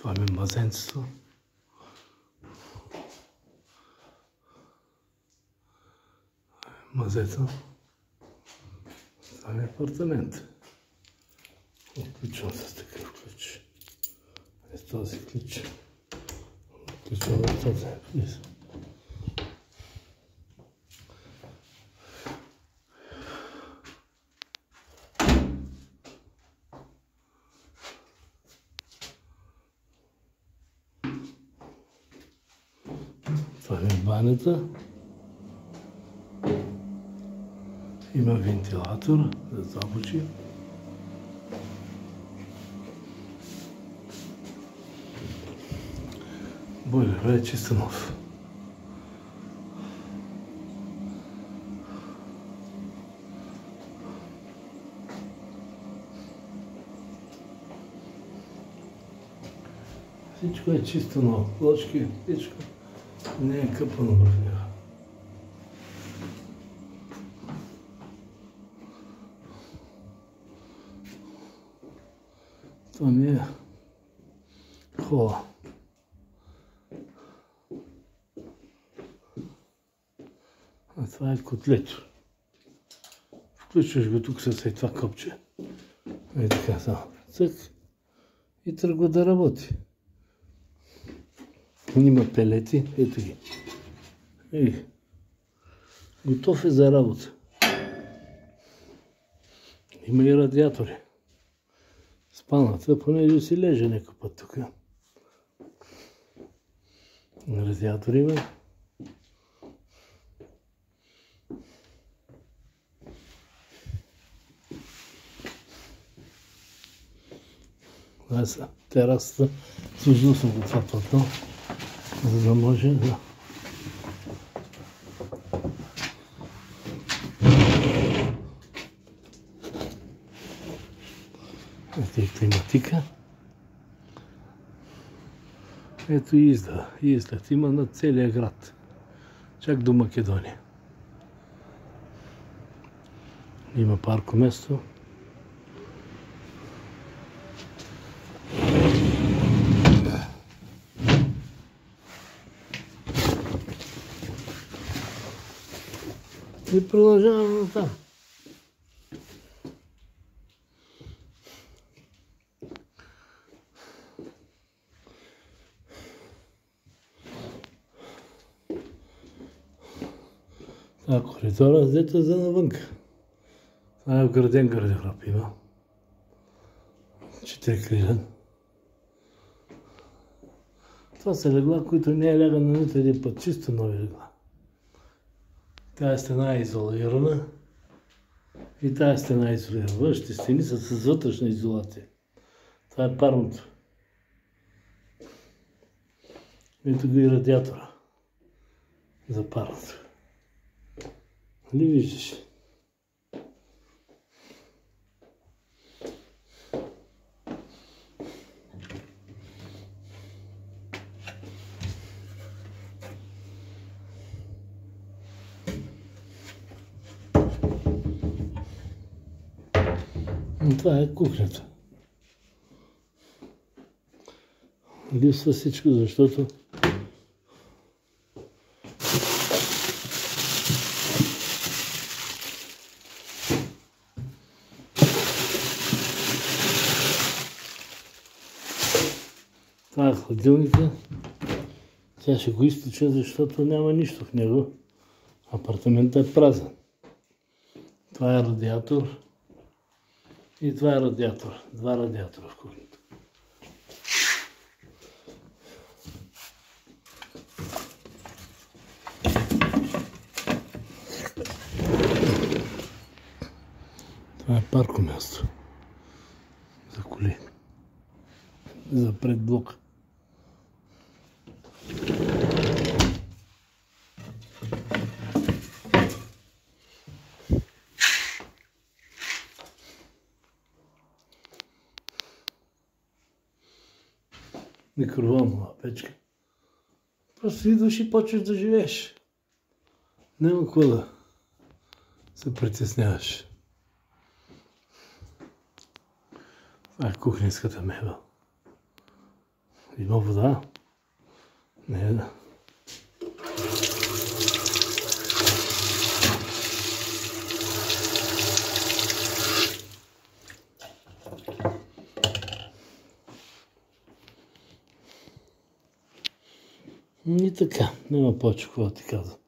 Това ми е мазенцето. Мазето. Това ми е апартамент. Отключвам с такъв ключ. С този ключ. Отключвам този ключ. Това е банята. Има вентилатор за започи. Бойлер е чисто нов. Всичко е чисто ново. Плочки, всичко не е къпано в него. Това ми е хола. А това е котлето. Включваш го тук с това копче. И така само. Цък. И тръгва да работи. Има пелети. Ето ги. И готов е за работа. Има и радиатори. Спалната, понеже си лежа някой път тук. Радиатор има. Това е терасата. Служил съм го това платно, за да може да... Ето и климатика. Ето и излет. Има на целия град. Чак до Македония. Има паркоместо. И продължаваме натам. Това коридора, дето е за навънка. Това е вграден гардероб има. 4-крилен. Това са легла, които не е ляган на нито един път. Чисто нови легла. Тая стена е изолирана. И тая стена е изолирана. Външните стени са с вътрешна изолация. Това е парното. Ето го и радиатора. За парното. Нали виждаш? Това е кухнята. Липсва всичко, защото това е хладилника. Тя ще го източа, защото няма нищо в него. Апартаментът е празен. Това е радиатор. И това е радиатор. Два радиатора в кухнята. Това е паркомясто. За коли. За предблок. Микроволнова печка. Просто идваш и почваш да живееш. Няма какво да се притесняваш. Това е кухненската мебел. Има вода. Не, да. И така, няма повече какво да ти казвам.